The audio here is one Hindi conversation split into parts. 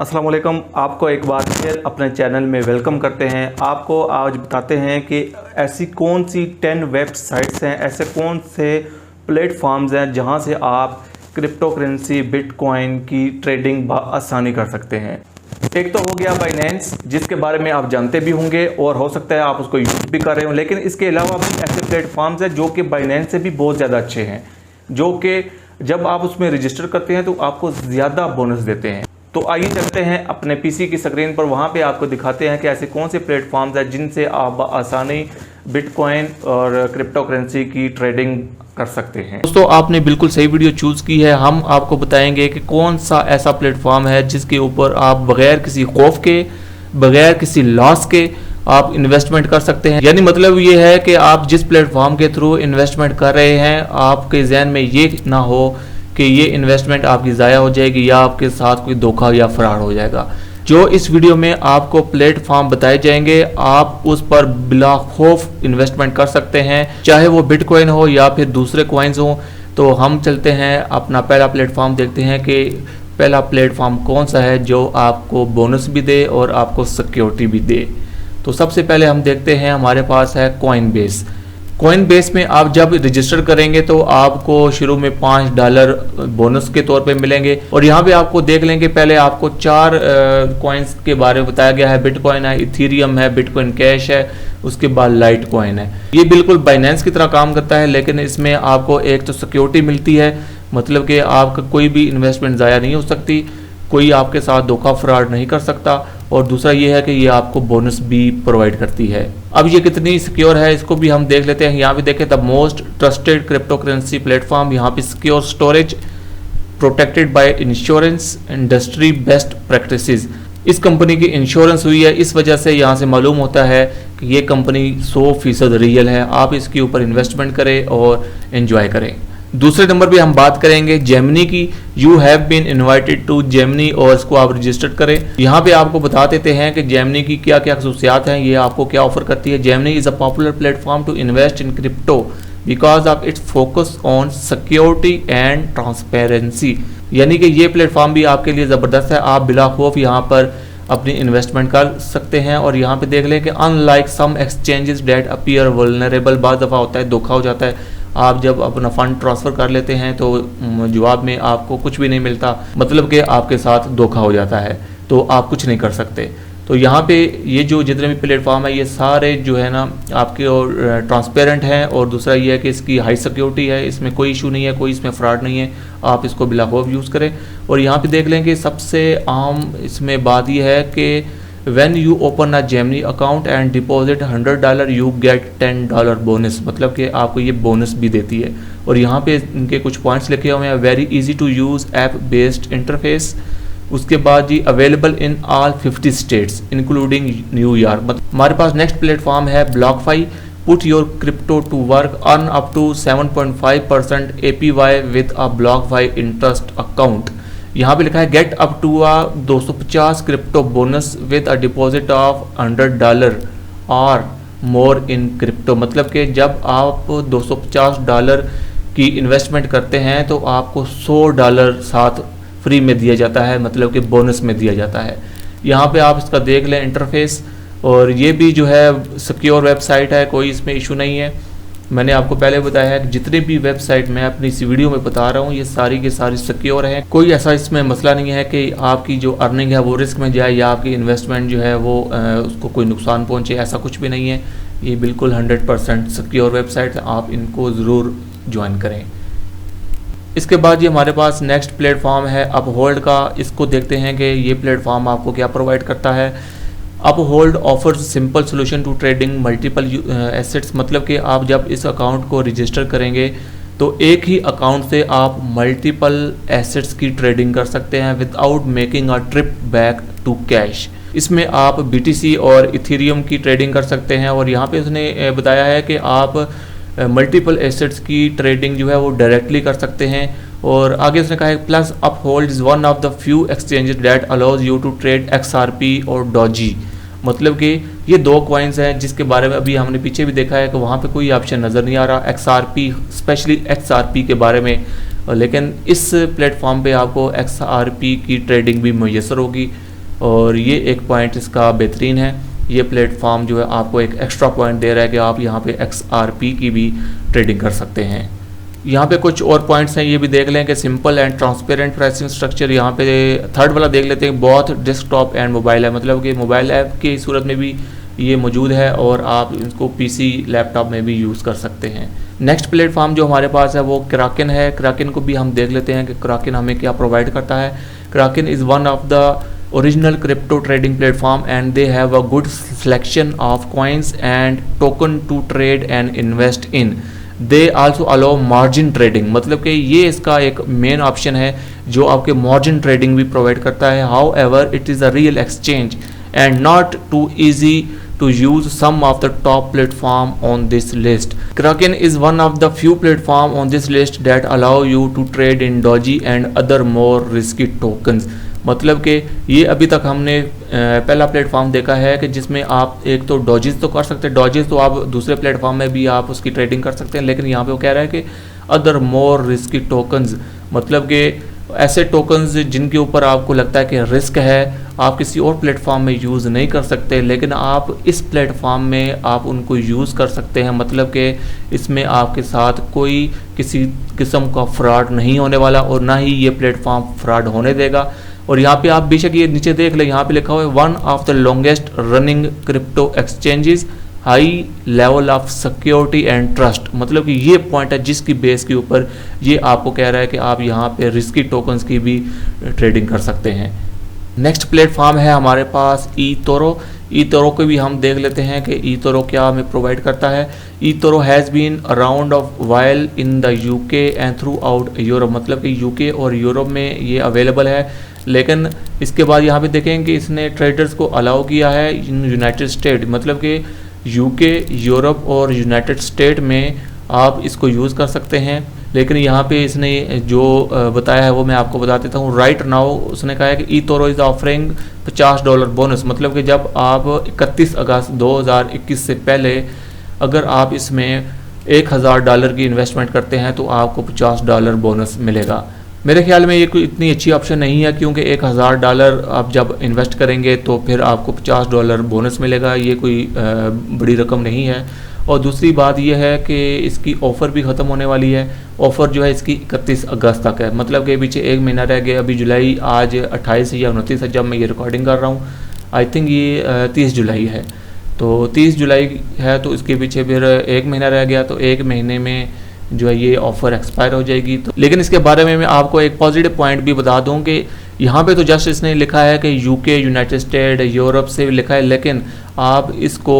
अस्सलाम वालेकुम, आपको एक बार फिर अपने चैनल में वेलकम करते हैं। आपको आज बताते हैं कि ऐसी कौन सी 10 वेबसाइट्स हैं, ऐसे कौन से प्लेटफॉर्म्स हैं जहां से आप क्रिप्टो करेंसी बिटकॉइन की ट्रेडिंग बआसानी कर सकते हैं। एक तो हो गया बाइनेंस, जिसके बारे में आप जानते भी होंगे और हो सकता है आप उसको यूज़ भी कर रहे हो, लेकिन इसके अलावा भी ऐसे प्लेटफॉर्म्स हैं जो कि बाइनेंस से भी बहुत ज़्यादा अच्छे हैं, जो कि जब आप उसमें रजिस्टर करते हैं तो आपको ज़्यादा बोनस देते हैं। तो आइए चलते हैं अपने पीसी की स्क्रीन पर, वहाँ पे आपको दिखाते हैं कि ऐसे कौन से प्लेटफॉर्म्स हैं जिनसे आप आसानी बिटकॉइन और क्रिप्टो करेंसी की ट्रेडिंग कर सकते हैं। दोस्तों, आपने बिल्कुल सही वीडियो चूज़ की है। हम आपको बताएंगे कि कौन सा ऐसा प्लेटफॉर्म है जिसके ऊपर आप बगैर किसी खौफ के, बगैर किसी लॉस के आप इन्वेस्टमेंट कर सकते हैं। यानी मतलब ये है कि आप जिस प्लेटफॉर्म के थ्रू इन्वेस्टमेंट कर रहे हैं, आपके जहन में ये ना हो कि ये इन्वेस्टमेंट आपकी ज़ाया हो जाएगी या आपके साथ कोई धोखा या फ्रॉड हो जाएगा। जो इस वीडियो में आपको प्लेटफॉर्म बताए जाएंगे, आप उस पर बिला खौफ इन्वेस्टमेंट कर सकते हैं, चाहे वो बिटकॉइन हो या फिर दूसरे कॉइन्स हो। तो हम चलते हैं अपना पहला प्लेटफॉर्म देखते हैं कि पहला प्लेटफॉर्म कौन सा है जो आपको बोनस भी दे और आपको सिक्योरिटी भी दे। तो सबसे पहले हम देखते हैं, हमारे पास है कॉइनबेस। कॉइनबेस में आप जब रजिस्टर करेंगे तो आपको शुरू में $5 बोनस के तौर पे मिलेंगे। और यहाँ पे आपको देख लेंगे, पहले आपको 4 कॉइन्स के बारे में बताया गया है। बिटकॉइन है, इथेरियम है, बिटकॉइन कैश है, उसके बाद लाइट कॉइन है। ये बिल्कुल बाइनेंस की तरह काम करता है, लेकिन इसमें आपको एक तो सिक्योरिटी मिलती है, मतलब कि आपका कोई भी इन्वेस्टमेंट ज़ाया नहीं हो सकती, कोई आपके साथ धोखा फ्रॉड नहीं कर सकता, और दूसरा ये है कि ये आपको बोनस भी प्रोवाइड करती है। अब ये कितनी सिक्योर है इसको भी हम देख लेते हैं। यहाँ पे देखें, the most trusted crypto currency platform, यहाँ पे secure storage, protected by insurance, industry best practices. इस कंपनी की इंश्योरेंस हुई है, इस वजह से यहाँ से मालूम होता है कि ये कंपनी 100% रियल है। आप इसके ऊपर इन्वेस्टमेंट करें और एंजॉय करें। दूसरे नंबर पे हम बात करेंगे जेमिनी की। You have been invited to Gemini, और इसको आप रजिस्टर करें। यहाँ पे आपको बता देते हैं कि जेमिनी की क्या क्या खसूसियात हैं, ये आपको क्या ऑफर करती है। Gemini is a popular platform to invest in crypto because of its focus on security and transparency. यानी कि ये प्लेटफॉर्म भी आपके लिए ज़बरदस्त है, आप बिला खौफ यहाँ पर अपनी इन्वेस्टमेंट कर सकते हैं। और यहाँ पे देख लें कि अनलाइक सम एक्सचेंजेस डेट अपीयर वल्नरेबल, बाद दफ़ा होता है धोखा हो जाता है। आप जब अपना फंड ट्रांसफ़र कर लेते हैं तो जवाब में आपको कुछ भी नहीं मिलता, मतलब कि आपके साथ धोखा हो जाता है, तो आप कुछ नहीं कर सकते। तो यहाँ पे ये जो जितने भी प्लेटफॉर्म है, ये सारे जो है ना आपके और ट्रांसपेरेंट हैं, और दूसरा ये है कि इसकी हाई सिक्योरिटी है, इसमें कोई इशू नहीं है, कोई इसमें फ्रॉड नहीं है, आप इसको बिला खौफ यूज़ करें। और यहाँ पे देख लें कि सबसे आम इसमें बात यह है कि when you open a Gemini account and deposit $100 you get $10 bonus, मतलब कि आपको ये बोनस भी देती है। और यहाँ पे इनके कुछ पॉइंट्स लिखे हुए हैं, very easy to use app based interface. उसके बाद जी available in all 50 states including New York. मतलब हमारे पास नेक्स्ट प्लेटफॉर्म है BlockFi। Put your crypto to work, earn up to 7.5% APY with a BlockFi interest account. यहाँ पे लिखा है get up to 250 crypto bonus with a deposit of $100 और मोर इन क्रिप्टो। मतलब कि जब आप $250 की इन्वेस्टमेंट करते हैं तो आपको $100 साथ फ्री में दिया जाता है, मतलब कि बोनस में दिया जाता है। यहाँ पे आप इसका देख लें इंटरफेस, और ये भी जो है सिक्योर वेबसाइट है, कोई इसमें इशू नहीं है। मैंने आपको पहले बताया है कि जितने भी वेबसाइट मैं अपनी इस वीडियो में बता रहा हूँ, ये सारी की सारी सिक्योर हैं। कोई ऐसा इसमें मसला नहीं है कि आपकी जो अर्निंग है वो रिस्क में जाए या आपकी इन्वेस्टमेंट जो है वो उसको कोई नुकसान पहुँचे, ऐसा कुछ भी नहीं है। ये बिल्कुल 100% सिक्योर वेबसाइट है, आप इनको ज़रूर ज्वाइन करें। इसके बाद ये हमारे पास नेक्स्ट प्लेटफॉर्म है अपहोल्ड का। इसको देखते हैं कि ये प्लेटफॉर्म आपको क्या प्रोवाइड करता है। Uphold offers simple solution to trading multiple assets, मतलब कि आप जब इस अकाउंट को रजिस्टर करेंगे तो एक ही अकाउंट से आप मल्टीपल एसेट्स की ट्रेडिंग कर सकते हैं without making a trip back to cash. इसमें आप BTC और इथेरियम की ट्रेडिंग कर सकते हैं। और यहाँ पे उसने बताया है कि आप मल्टीपल एसेट्स की ट्रेडिंग जो है वो डायरेक्टली कर सकते हैं। और आगे उसने कहा है plus Uphold is one of the few exchanges that allows you to trade XRP और डॉजी। मतलब कि ये 2 कॉइन्स हैं जिसके बारे में अभी हमने पीछे भी देखा है कि वहाँ पे कोई ऑप्शन नज़र नहीं आ रहा XRP, स्पेशली XRP के बारे में, लेकिन इस प्लेटफॉर्म पे आपको XRP की ट्रेडिंग भी मुयसर होगी। और ये एक पॉइंट इसका बेहतरीन है। ये प्लेटफॉर्म जो है आपको एक एक्स्ट्रा पॉइंट दे रहा है कि आप यहाँ पे XRP की भी ट्रेडिंग कर सकते हैं। यहाँ पे कुछ और पॉइंट्स हैं, ये भी देख लें कि simple and transparent pricing structure. यहाँ पे थर्ड वाला देख लेते हैं, बहुत डेस्कटॉप एंड मोबाइल है, मतलब कि मोबाइल ऐप की सूरत में भी ये मौजूद है और आप इसको PC लैपटॉप में भी यूज़ कर सकते हैं। नेक्स्ट प्लेटफॉर्म जो हमारे पास है वो क्राकन है। क्राकन को भी हम देख लेते हैं कि क्राकन हमें क्या प्रोवाइड करता है। Kraken is one of the original crypto trading platform and they have a good selection of coins and token to trade and invest in. They also allow margin trading, मतलब कि ये इसका एक मेन ऑप्शन है जो आपके मार्जिन ट्रेडिंग भी प्रोवाइड करता है। However, it is a real exchange and not too easy to use some of the top platform on this list. Kraken is one of the few platform on this list that allow you to trade in Doji and other more risky tokens. मतलब कि ये अभी तक हमने पहला प्लेटफॉर्म देखा है कि जिसमें आप एक तो डॉजेस तो कर सकते हैं, डॉजेस तो आप दूसरे प्लेटफॉर्म में भी आप उसकी ट्रेडिंग कर सकते हैं, लेकिन यहाँ पे वो कह रहा है कि अदर मोर रिस्की टोकन्स, मतलब कि ऐसे टोकन्स जिनके ऊपर आपको लगता है कि रिस्क है, आप किसी और प्लेटफॉर्म में यूज़ नहीं कर सकते, लेकिन आप इस प्लेटफॉर्म में आप उनको यूज़ कर सकते हैं। मतलब कि इसमें आपके साथ कोई किसी किस्म का फ्रॉड नहीं होने वाला और ना ही ये प्लेटफॉर्म फ्रॉड होने देगा। और यहाँ पे आप बेशक ये नीचे देख लें, यहाँ पे लिखा हुआ है one of the longest running crypto exchanges, high level of security and trust. मतलब कि ये पॉइंट है जिसकी बेस के ऊपर ये आपको कह रहा है कि आप यहाँ पे रिस्की टोकन्स की भी ट्रेडिंग कर सकते हैं। नेक्स्ट प्लेटफॉर्म है हमारे पास eToro। eToro को भी हम देख लेते हैं कि eToro क्या हमें प्रोवाइड करता है। eToro has been around of while in the UK and throughout Europe, मतलब कि UK और यूरोप में ये अवेलेबल है, लेकिन इसके बाद यहाँ पे देखें कि इसने ट्रेडर्स को अलाउ किया है इन यूनाइटेड स्टेट, मतलब कि UK, यूरोप और यूनाइटेड स्टेट में आप इसको यूज़ कर सकते हैं। लेकिन यहाँ पे इसने जो बताया है वो मैं आपको बता देता हूँ। राइट नाउ उसने कहा है कि eToro इज़ ऑफरिंग $50 बोनस, मतलब कि जब आप 31 अगस्त 2021 से पहले अगर आप इसमें $1000 की इन्वेस्टमेंट करते हैं तो आपको $50 बोनस मिलेगा। मेरे ख्याल में ये कोई इतनी अच्छी ऑप्शन नहीं है, क्योंकि $1000 आप जब इन्वेस्ट करेंगे तो फिर आपको $50 बोनस मिलेगा, ये कोई बड़ी रकम नहीं है। और दूसरी बात यह है कि इसकी ऑफ़र भी ख़त्म होने वाली है। ऑफ़र जो है इसकी 31 अगस्त तक है, मतलब कि पीछे 1 महीना रह गया। अभी जुलाई आज 28 या 29 है जब मैं ये रिकॉर्डिंग कर रहा हूँ, आई थिंक ये 30 जुलाई है, तो 30 जुलाई है, तो इसके पीछे फिर 1 महीना रह गया, तो 1 महीने में जो है ये ऑफ़र एक्सपायर हो जाएगी। तो लेकिन इसके बारे में मैं आपको एक पॉजिटिव पॉइंट भी बता दूं कि यहाँ पे तो जस्ट इसने लिखा है कि UK, यूनाइटेड स्टेट, यूरोप से लिखा है, लेकिन आप इसको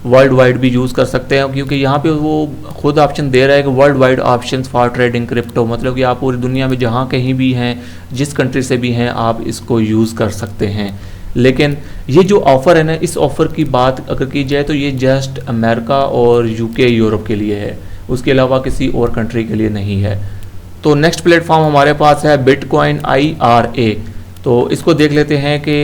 वर्ल्ड वाइड भी यूज़ कर सकते हैं, क्योंकि यहाँ पे वो खुद ऑप्शन दे रहा है कि world wide option for trading crypto, मतलब कि आप पूरी दुनिया में जहाँ कहीं भी हैं, जिस कंट्री से भी हैं, आप इसको यूज़ कर सकते हैं। लेकिन ये जो ऑफ़र है ना, इस ऑफ़र की बात अगर की जाए तो ये जस्ट अमेरिका और UK, यूरोप के लिए है, उसके अलावा किसी और कंट्री के लिए नहीं है। तो नेक्स्ट प्लेटफॉर्म हमारे पास है बिटकॉइन IRA। तो इसको देख लेते हैं कि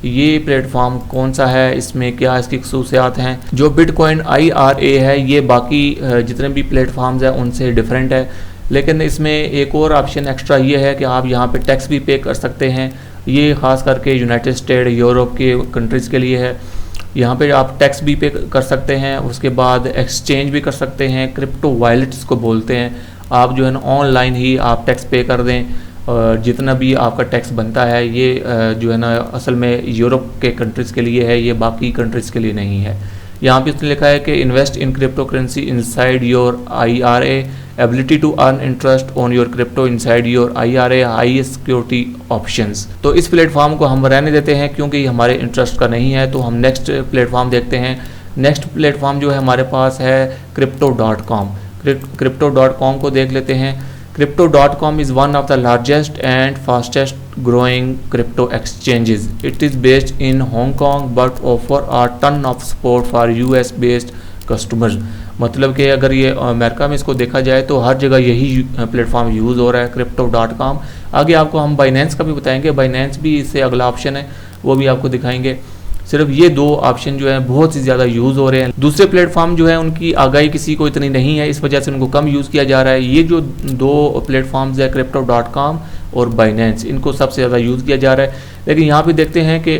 ये प्लेटफॉर्म कौन सा है, इसमें क्या इसकी खसूसियात हैं। जो बिटकॉइन IRA है ये बाकी जितने भी प्लेटफॉर्म्स हैं उनसे डिफरेंट है, लेकिन इसमें एक और ऑप्शन एक्स्ट्रा ये है कि आप यहाँ पे टैक्स भी पे कर सकते हैं। ये ख़ास करके यूनाइटेड स्टेट, यूरोप के कंट्रीज़ के लिए है। यहाँ पे आप टैक्स भी पे कर सकते हैं, उसके बाद एक्सचेंज भी कर सकते हैं, क्रिप्टो वॉलेट्स को बोलते हैं। आप जो है ना ऑनलाइन ही आप टैक्स पे कर दें, और जितना भी आपका टैक्स बनता है ये जो है ना असल में यूरोप के कंट्रीज़ के लिए है, ये बाकी कंट्रीज़ के लिए नहीं है। यहाँ पे इसने लिखा है कि invest in crypto currency inside your IRA, ability to earn interest on your crypto inside your IRA, high security options. तो इस प्लेटफॉर्म को हम रहने देते हैं क्योंकि हमारे इंटरेस्ट का नहीं है, तो हम नेक्स्ट प्लेटफॉर्म देखते हैं। नेक्स्ट प्लेटफॉर्म जो है हमारे पास है crypto.com। crypto.com को देख लेते हैं। Crypto.com is one of the largest and fastest growing crypto exchanges. It is based in Hong Kong but offer a ton of support for US based customers. मतलब कि अगर ये अमेरिका में इसको देखा जाए तो हर जगह यही प्लेटफॉर्म यूज़ हो रहा है, Crypto.com। आगे आपको हम बाइनेंस का भी बताएंगे, बाइनेंस भी इससे अगला ऑप्शन है, वो भी आपको दिखाएंगे। सिर्फ ये दो ऑप्शन जो है बहुत ही ज़्यादा यूज़ हो रहे हैं। दूसरे प्लेटफॉर्म जो है उनकी आगाही किसी को इतनी नहीं है, इस वजह से उनको कम यूज़ किया जा रहा है। ये जो दो प्लेटफॉर्म्स है Crypto.com और बाइनेंस, इनको सबसे ज़्यादा यूज़ किया जा रहा है। लेकिन यहाँ पे देखते हैं कि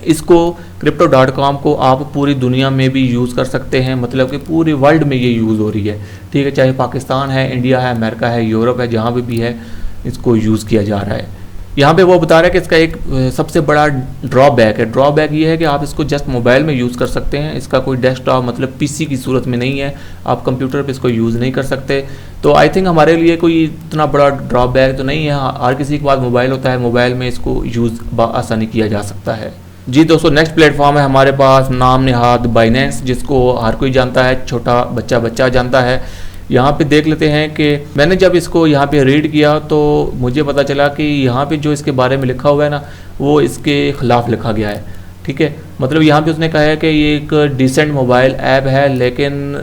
इसको Crypto.com को आप पूरी दुनिया में भी यूज़ कर सकते हैं, मतलब कि पूरे वर्ल्ड में ये यूज़ हो रही है, ठीक है। चाहे पाकिस्तान है, इंडिया है, अमेरिका है, यूरोप है, जहाँ पे भी है इसको यूज़ किया जा रहा है। यहाँ पे वो बता रहा है कि इसका एक सबसे बड़ा ड्रॉबैक है। ड्रॉबैक ये है कि आप इसको जस्ट मोबाइल में यूज़ कर सकते हैं, इसका कोई डेस्कटॉप मतलब पीसी की सूरत में नहीं है, आप कंप्यूटर पे इसको यूज़ नहीं कर सकते। तो आई थिंक हमारे लिए कोई इतना बड़ा ड्रॉबैक तो नहीं है। हर किसी के पास मोबाइल होता है, मोबाइल में इसको यूज़ आसानी किया जा सकता है। जी दोस्तों, नेक्स्ट प्लेटफॉर्म है हमारे पास नाम नेहाद बाइनेंस, जिसको हर कोई जानता है, छोटा बच्चा जानता है। यहाँ पे देख लेते हैं कि मैंने जब इसको यहाँ पे रीड किया तो मुझे पता चला कि यहाँ पे जो इसके बारे में लिखा हुआ है ना, वो इसके ख़िलाफ़ लिखा गया है, ठीक है। मतलब यहाँ पे उसने कहा है कि ये एक डिसेंट मोबाइल ऐप है, लेकिन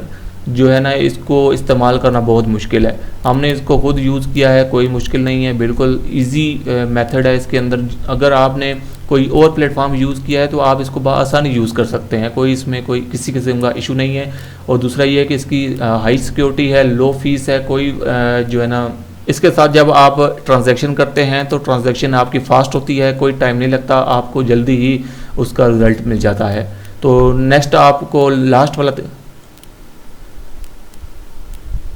जो है ना इसको इस्तेमाल करना बहुत मुश्किल है। हमने इसको खुद यूज़ किया है, कोई मुश्किल नहीं है, बिल्कुल इजी मेथड है इसके अंदर। अगर आपने कोई और प्लेटफॉर्म यूज़ किया है तो आप इसको आसानी यूज़ कर सकते हैं, कोई इसमें कोई किसी किस्म का इशू नहीं है। और दूसरा ये है कि इसकी हाई सिक्योरिटी है, लो फीस है, कोई जो है ना इसके साथ जब आप ट्रांजैक्शन करते हैं तो ट्रांजैक्शन आपकी फ़ास्ट होती है, कोई टाइम नहीं लगता, आपको जल्दी ही उसका रिज़ल्ट मिल जाता है। तो नेक्स्ट आपको लास्ट वाला,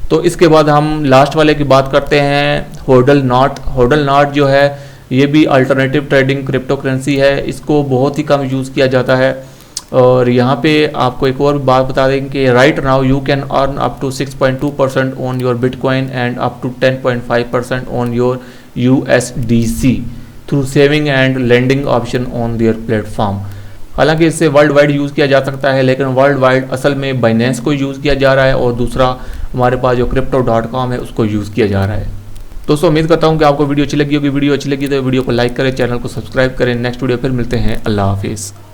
तो इसके बाद हम लास्ट वाले की बात करते हैं होडल नॉट जो है ये भी अल्टरनेटिव ट्रेडिंग क्रिप्टो करेंसी है, इसको बहुत ही कम यूज़ किया जाता है। और यहाँ पे आपको एक और बात बता दें कि right now you can earn up to 6.2% on your bitcoin and up to 10.5% on your USDC through saving and lending option on their platform. हालांकि इससे वर्ल्ड वाइड यूज़ किया जा सकता है, लेकिन वर्ल्ड वाइड असल में बाइनेंस को यूज़ किया जा रहा है और दूसरा हमारे पास जो Crypto.com है उसको यूज़ किया जा रहा है। दोस्तों उम्मीद करता हूँ कि आपको वीडियो अच्छी लगी होगी। वीडियो अच्छी लगी तो वीडियो को लाइक करें, चैनल को सब्सक्राइब करें। नेक्स्ट वीडियो फिर मिलते हैं। अल्लाह हाफिज़।